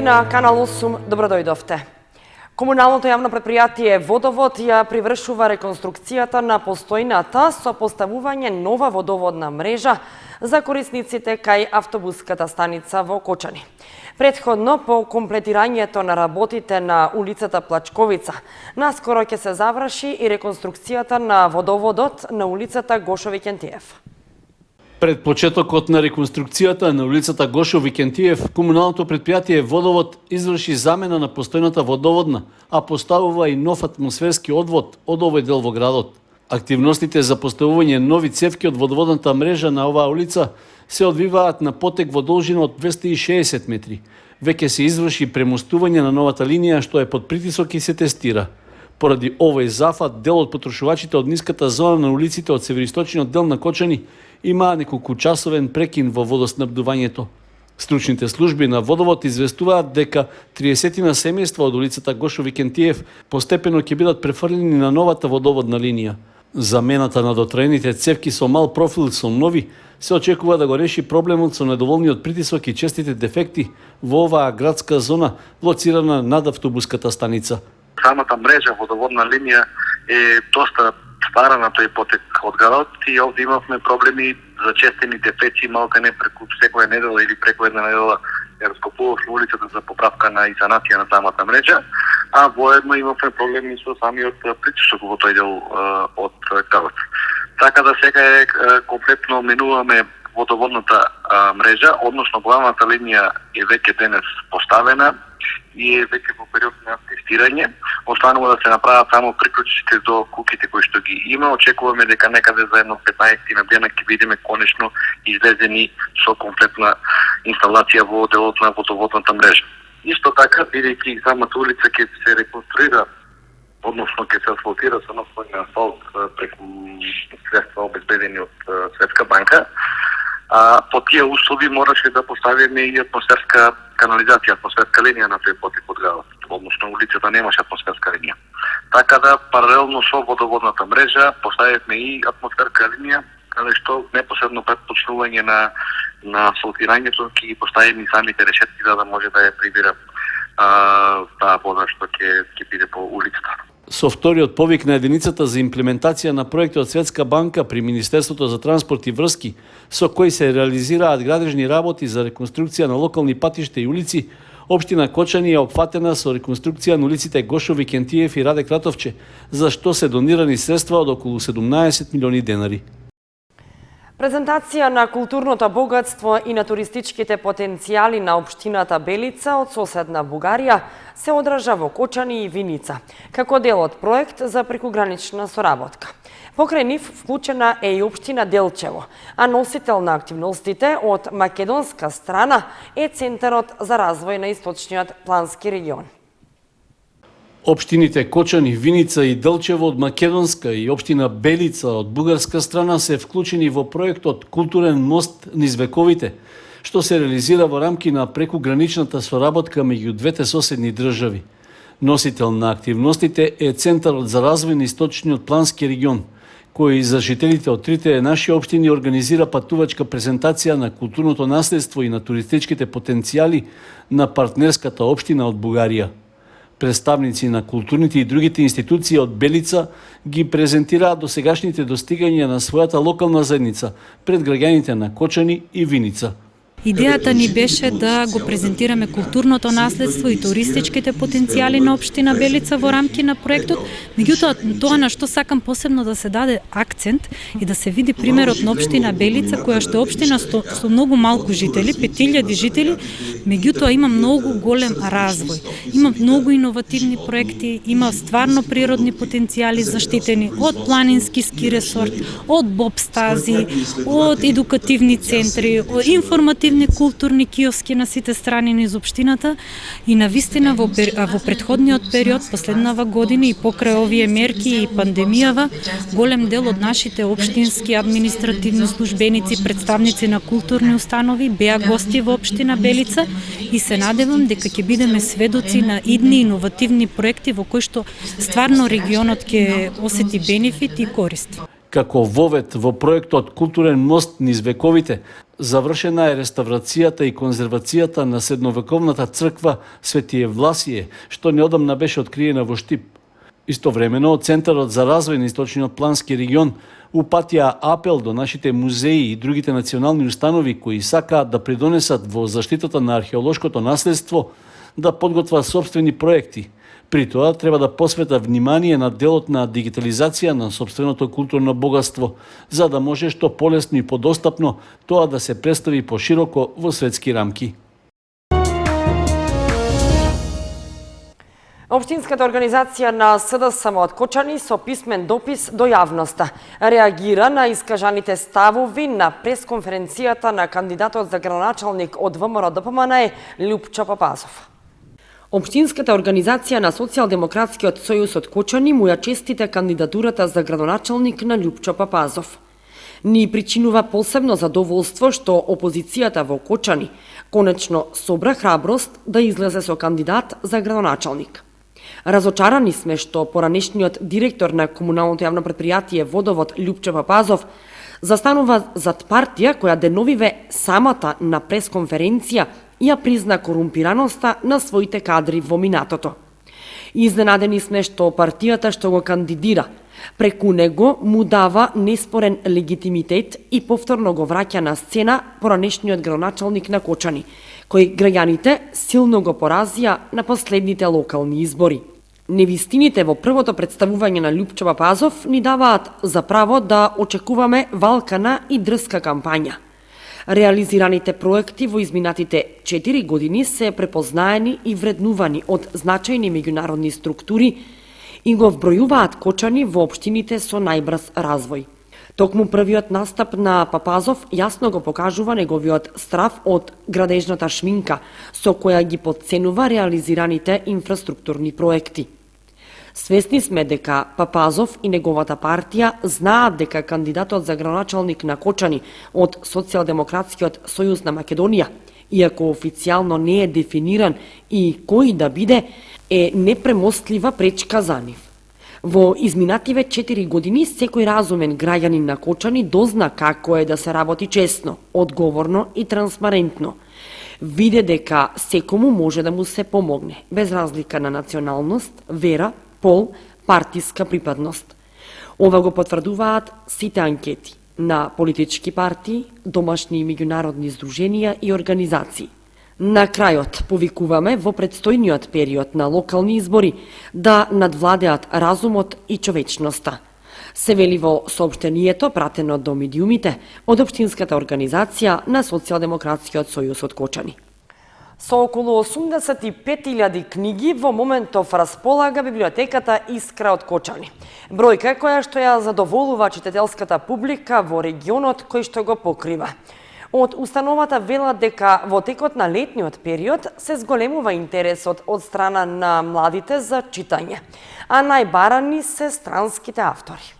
следи на Канал 8, добродојдовте. Комуналното јавно предпријатие Водовод ја привршува реконструкцијата на постојната со поставување нова водоводна мрежа за корисниците кај автобуската станица во Кочани. Претходно, по комплетирањето на работите на улицата Плачковица, наскоро ќе се заврши и реконструкцијата на водоводот на улицата Гошо Викентиев. Пред почетокот на реконструкцијата на улицата Гошо Викентиев, комуналното предпријатие Водовод изврши замена на постојната водоводна, а поставува и нов атмосферски одвод од овој дел во градот. Активностите за поставување нови цевки од водоводната мрежа на оваа улица се одвиваат на потек во должина од 260 метри. Веќе се изврши премостување на новата линија што е под притисок и се тестира. Поради овој зафат, дел од потрошувачите од ниската зона на улиците од североисточниот дел на Кочани има неколкучасовен прекин во водоснабдувањето. Стручните служби на Водовод известуваат дека 30 на семејства од улицата Гошо Викентиев постепено ќе бидат префрлени на новата водоводна линија. Замената на дотраените цевки со мал профил со нови се очекува да го реши проблемот со недоволниот притисок и честите дефекти во оваа градска зона лоцирана над автобуската станица. Самата мрежа водоводна линија е доста стара на тој потек од градот и овде имавме проблеми за честени дефеци малку не преку секоја недела или преку една недела ја раскопувавме улицата за поправка на и санација на самата мрежа, а воедно имавме проблеми со самиот притисок во тој дел од градот. Така да сега е комплетно менуваме водоводната мрежа, односно главната линија е веќе денес поставена и е веќе во период на тестирање. Останува да се направат само приклучиците до куќите кои што ги има. Очекуваме дека некаде за едно 15 на дена ќе бидеме конечно излезени со комплетна инсталација во делот на водоводната мрежа. Исто така, бидејќи самата улица ќе се реконструира, односно ќе се асфалтира со нов асфалт преку средства обезбедени од Светска банка, по тие услови мораше да поставиме и атмосферска канализација, атмосферска линија на тој потек од градот. Односно улицата немаше атмосферска линија. Така да паралелно со водоводната мрежа поставивме и атмосферска линија, каде што непосредно пред почнување на асфалтирањето ќе ги поставиме и самите решетки за да може да ја прибира таа вода што ќе биде по улицата. Со вториот повик на единицата за имплементација на проектот Светска банка при Министерството за транспорт и врски, со кој се реализираат градежни работи за реконструкција на локални патишта и улици, општина Кочани е опфатена со реконструкција на улиците Гошо Викентиев и Раде Кратовче, за што се донирани средства од околу 17 милиони денари. Презентација на културното богатство и на туристичките потенцијали на општината Белица од соседна Бугарија се одржа во Кочани и Виница, како дел од проект за прекугранична соработка. Покрај нив вклучена е и општина Делчево, а носител на активностите од македонска страна е Центарот за развој на Источниот плански регион. Општините Кочани, Виница и Делчево од македонска и општина Белица од бугарска страна се вклучени во проектот Културен мост низ вековите, што се реализира во рамки на прекуграничната соработка меѓу двете соседни држави. Носител на активностите е Центарот за развој на Источниот плански регион, кој за жителите од трите наши општини организира патувачка презентација на културното наследство и на туристичките потенцијали на партнерската општина од Бугарија. Представници на културните и другите институции од Белица ги презентираат досегашните достигања на својата локална заедница пред граѓаните на Кочани и Виница. Идејата ни беше да го презентираме културното наследство и туристичките потенцијали на општина Белица во рамки на проектот, меѓутоа тоа на што сакам посебно да се даде акцент и да се види примерот на општина Белица, која што е општина со многу малку жители, 5000 жители, меѓутоа има многу голем развој. Има многу иновативни проекти, има стварно природни потенцијали заштитени од планински ски ресорт, од боб стази, од едукативни центри, од информативни културни киоски на сите страни низ општината и навистина во претходниот период, последнава година и покрај овие мерки и пандемијава, голем дел од нашите општински административни службеници, представници на културни установи беа гости во општина Белица и се надевам дека ќе бидеме сведоци на идни иновативни проекти во кои што стварно регионот ќе осети бенефит и корист. Како вовет во проектот Културен мост низ вековите, завршена е реставрацијата и конзервацијата на средновековната црква Свети Евласие, што неодамна беше откриена во Штип. Истовремено, Центарот за развој на Источниот плански регион упатија апел до нашите музеи и другите национални установи кои сакаат да придонесат во заштитата на археолошкото наследство да подготват собствени проекти. При тоа треба да посвета внимание на делот на дигитализација на сопственото културно богатство, за да може што полесно и подостапно тоа да се представи пошироко во светски рамки. Општинската организација на СДСМ од Кочани со писмен допис до јавноста реагира на искажаните ставови на пресконференцијата на кандидатот за градоначалник од ВМРО ДПМН Љупчо Папазов. Општинската организација на Социјалдемократскиот сојуз од Кочани му ја честита кандидатурата за градоначалник на Љупчо Папазов. Ни причинува посебно задоволство што опозицијата во Кочани конечно собра храброст да излезе со кандидат за градоначалник. Разочарани сме што поранешниот директор на комуналното јавно предпријатие Водовод Љупчо Папазов застанува зад партија која деновиве самата на пресконференција ја призна корумпираноста на своите кадри во минатото. Изненадени сме што партијата што го кандидира преку него му дава неспорен легитимитет и повторно го враќа на сцена поранешниот градоначалник на Кочани, кој граѓаните силно го поразија на последните локални избори. Невистините во првото представување на Љупчо Папазов ни даваат за право да очекуваме валкана и дрска кампања. Реализираните проекти во изминатите 4 години се препознаени и вреднувани од значајни меѓународни структури и го вбројуваат Кочани во општините со најбрз развој. Токму првиот настап на Папазов јасно го покажува неговиот страв од градежната шминка, со која ги потценува реализираните инфраструктурни проекти. Свесни сме дека Папазов и неговата партија знаат дека кандидатот за градоначалник на Кочани од Социјалдемократскиот сојуз на Македонија, иако официјално не е дефиниран и кој да биде, е непремостлива пречка за нив. Во изминативе 4 години секој разумен граѓанин на Кочани дозна како е да се работи честно, одговорно и транспарентно. Виде дека секому може да му се помогне, без разлика на националност, вера, пол, партиска припадност. Ова го потврдуваат сите анкети на политички партии, домашни и меѓународни здруженија и организации. На крајот повикуваме во предстојниот период на локални избори да надвладеат разумот и човечноста. Се вели во соопштението пратено до медиумите од Општинската организација на Социјалдемократскиот сојуз од Кочани. Со околу 85.000 книги во моментов располага библиотеката Искра од Кочани. Бројка која што ја задоволува читателската публика во регионот кој што го покрива. Од установата велат дека во текот на летниот период се зголемува интересот од страна на младите за читање, а најбарани се странските автори.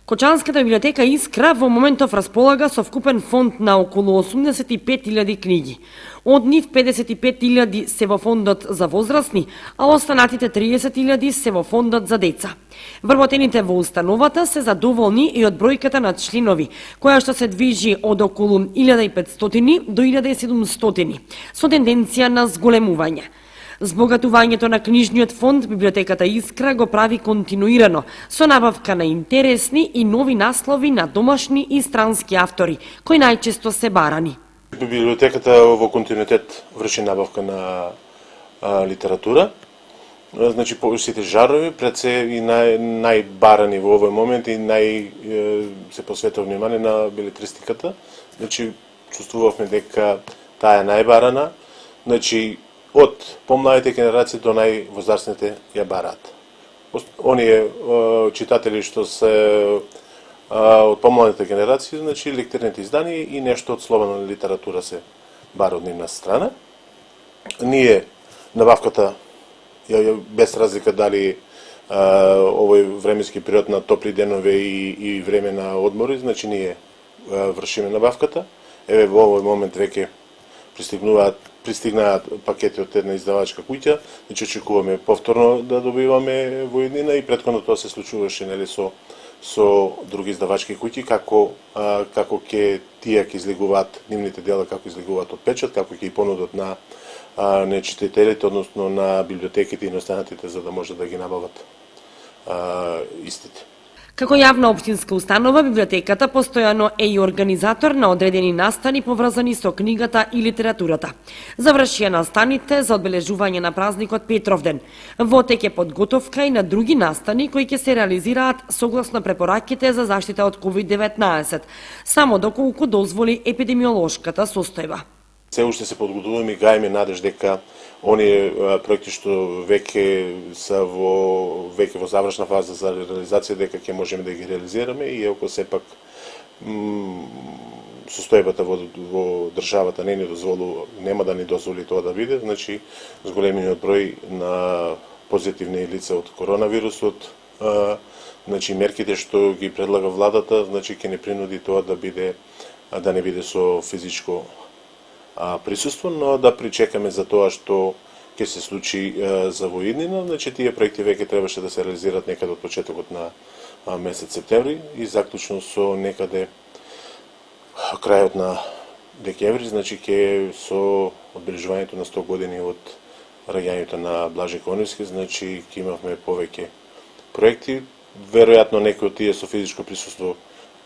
Кочанската библиотека Искра во моментов располага со вкупен фонд на околу 85.000 книги. Од нив 55.000 се во фондот за возрастни, а останатите 30.000 се во фондот за деца. Вработените во установата се задоволни и од бројката на членови, која што се движи од околу 1500 до 1700, со тенденција на зголемување. Збогатувањето на книжниот фонд библиотеката Искра го прави континуирано, со набавка на интересни и нови наслови на домашни и странски автори, кои најчесто се барани. Библиотеката во континуитет врши набавка на литература. Значи, по сите жарови, пред се и најбарани во овој момент и се посветува внимание на белетристиката. Значи, чувствувавме дека таа е најбарана. Значи, од помладите генерации до највозрастните ја бараат. Оние читатели што се од помладите генерации, значи лектирните изданија и нешто од слободна литература се бара од нивна страна. Ние набавката, без разлика дали овој временски период на топли денове и време на одмори, значи ние вршиме набавката. Еве во овој момент веќе пристигнаат пакети од една издавачка куќа, значи очекуваме повторно да добиваме во еднина и претходно тоа се случуваше нели со со други издавачки куќи како ќе тие ќе излегуваат нивните дела, како излегуваат од печат, како ќе ги понудат на нечитателите, односно на библиотеките и на останатите, за да може да ги набават истите. Како јавна општинска установа, библиотеката постојано е и организатор на одредени настани поврзани со книгата и литературата. Завршија настаните за одбележување на празникот Петровден. Во тек е подготовка и на други настани кои ќе се реализираат согласно препораките за заштита од COVID-19, само доколку дозволи епидемиолошката состојба. Се уште се подготуваме и гајме надеж дека оние проекти што веќе во завршна фаза за реализација дека ќе можеме да ги реализираме, и ако сепак состојбата во државата нема да ни дозволи тоа да биде, значи зголемениот број на позитивни лица од коронавирусот, значи мерките што ги предлага владата, значи ќе не принуди тоа да не биде со физичко присуство, но да причекаме за тоа што ќе се случи за воиднина. Значи тие проекти веќе требаше да се реализираат некаде од почетокот на месец септември и заклучно со некаде крајот на декември, значи ќе со одбележувањето на 100 години од раѓањето на Блаже Коневски, значи ќе имавме повеќе проекти. Веројатно некои од тие со физичко присуство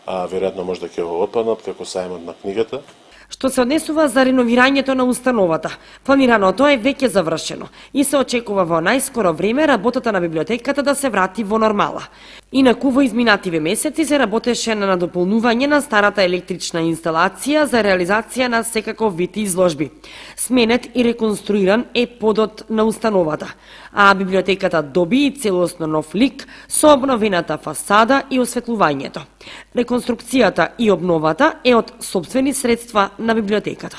веројатно може да ќе отпаднат, како сајмот на книгата. Што се однесува за реновирањето на установата, планираното е веќе завршено и се очекува во најскоро време работата на библиотеката да се врати во нормала. Инаку во изминативе месеци се работеше на надополнување на старата електрична инсталација за реализација на секаков вид изложби. Сменет и реконструиран е подот на установата, а библиотеката доби и целосно нов лик со обновената фасада и осветлувањето. Реконструкцијата и обновата е од сопствени средства на библиотеката.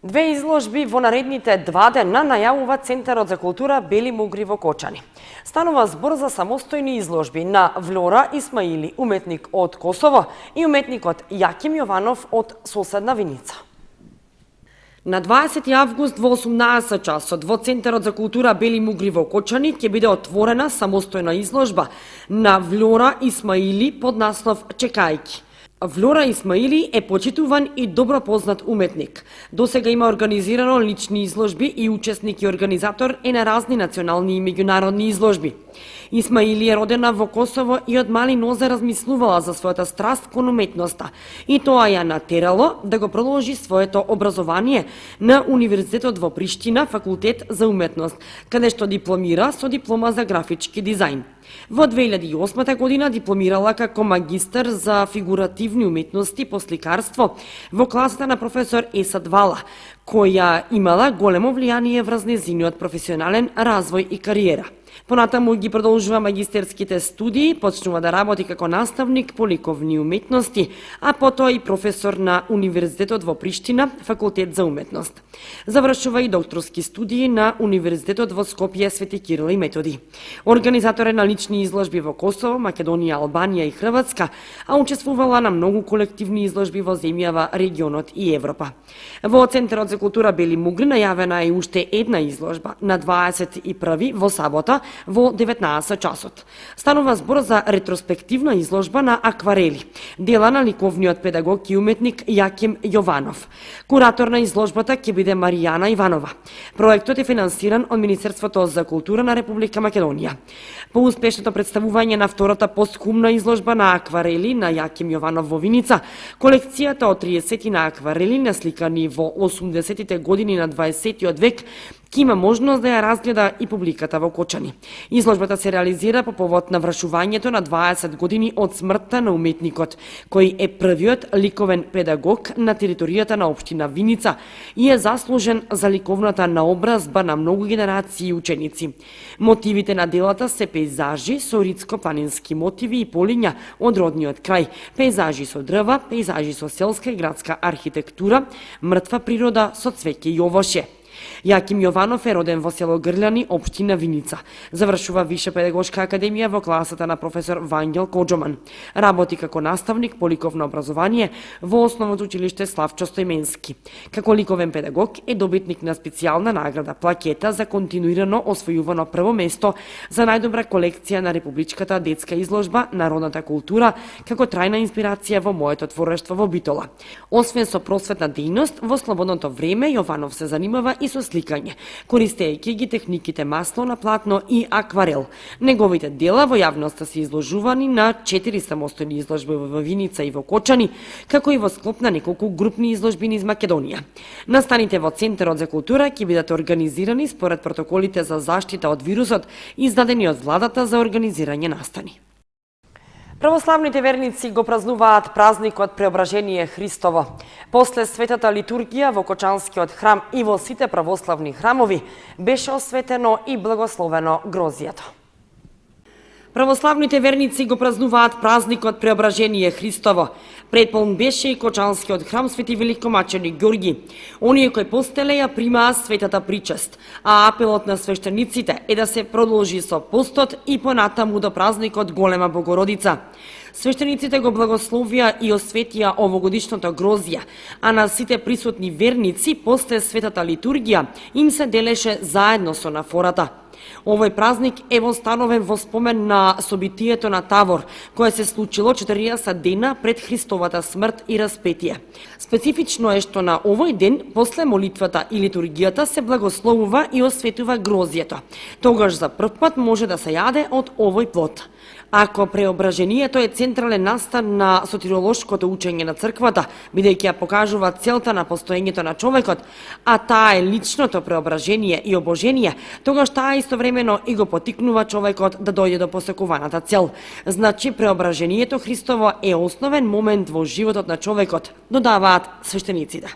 Две изложби во наредните 2 дена најавува Центарот за култура Бели Мугри во Кочани. Станува збор за самостојни изложби на Влора Исмаили, уметник од Косово, и уметникот Јаким Јованов од соседна Виница. На 20 август во 18 часот во Центарот за култура Бели Мугри во Кочани ќе биде отворена самостојна изложба на Влора Исмаили под наслов Чекајки. Влора Исмаили е почитуван и добро познат уметник. Досега има организирано лични изложби и учесник и организатор е на разни национални и меѓународни изложби. Исмаили е родена во Косово и од мали нозе размислувала за својата страст кон уметноста и тоа ја натерало да го продолжи своето образование на Универзитетот во Приштина, факултет за уметност, каде што дипломира со диплома за графички дизајн. Во 2008 година дипломирала како магистар за фигуративни уметности по сликарство во класата на професор Есад Вала, која имала големо влијание врз нејзиниот професионален развој и кариера. Понатаму ги продолжува магистерските студии, почнува да работи како наставник по ликовни уметности, а потоа и професор на Универзитетот во Приштина, факултет за уметност. Завршува и докторски студии на Универзитетот во Скопје Свети Кирил и Методи. Организатор е на лични изложби во Косово, Македонија, Албанија и Хрватска, а учествувала на многу колективни изложби во земјава, регионот и Европа. Во Центарот за култура Бели Мугри најавена е уште една изложба на 21 во сабота во 19 часот. Станува збор за ретроспективна изложба на акварели, дела на ликовниот педагог и уметник Јаким Јованов. Куратор на изложбата ќе биде Маријана Иванова. Проектот е финансиран од Министерството за култура на Република Македонија. По успешното представување на втората постхумна изложба на акварели на Јаким Јованов во Виница, колекцијата од 30 на акварели насликани во 80-тите години на 20-тиот век ќе има можност да ја разгледа и публиката во Кочани. Изложбата се реализира по повод навршувањето на 20 години од смртта на уметникот, кој е првиот ликовен педагог на територијата на општина Виница и е заслужен за ликовната наобразба на многу генерации ученици. Мотивите на делата се пейзажи со ридско-планински мотиви и полиња од родниот крај, пейзажи со дрва, пейзажи со селска и градска архитектура, мртва природа со цвеќе и овоше. Јаким Јованов е роден во село Грљани, општина Виница. Завршува Виша педагошка академија во класата на професор Вангел Коџоман. Работи како наставник по ликовно образование во Основното училиште Славчо Стојменски. Како ликовен педагог е добитник на специјална награда плакета за континуирано освојувано прво место за најдобра колекција на републичката детска изложба Народната култура како трајна инспирација во моето творештво во Битола. Освен со просветна дејност, во слободното време Јованов се занимава и со сликање, користејќи ги техниките масло на платно и акварел. Неговите дела во јавноста се изложувани на 4 самостојни изложби во Виница и во Кочани, како и во склоп на неколку групни изложби низ Македонија. Настаните во Центарот за култура ќе бидат организирани според протоколите за заштита од вирусот, издадени од владата за организирање настани. Православните верници го празнуваат празникот Преображение Христово. После светата литургија во Кочанскиот храм и во сите православни храмови беше осветено и благословено грозијето. Православните верници го празнуваат празникот Преображение Христово. Предполн беше и Кочанскиот храм Свети Великомаченик Ѓорги. Оние кои постеле ја примаа светата причест, а апелот на свештениците е да се продолжи со постот и понатаму до празникот Голема Богородица. Свештениците го благословија и осветија овогодишното грозија, а на сите присутни верници после светата литургија им се делеше заедно со нафората. Овој празник е востановен во спомен на собитието на Тавор, кое се случило 40 дена пред Христовата смрт и распетие. Специфично е што на овој ден, после молитвата и литургијата, се благословува и осветува грозието. Тогаш за прв пат може да се јаде од овој плод. Ако преображението е централен настан на сотиролошкото учење на црквата, бидејќи ја покажува целта на постоењето на човекот, а таа е личното преображение и обожение, тогаш таа истовремено и го потикнува човекот да дојде до посекуваната цел. Значи, преображението Христово е основен момент во животот на човекот, додаваат свештениците.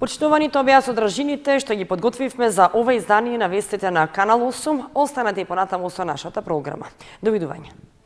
Почитувани, тоа беа содржините што ги подготвивме за ова издание на вестите на Канал 8. Останете и понатаму со нашата програма. Довидување.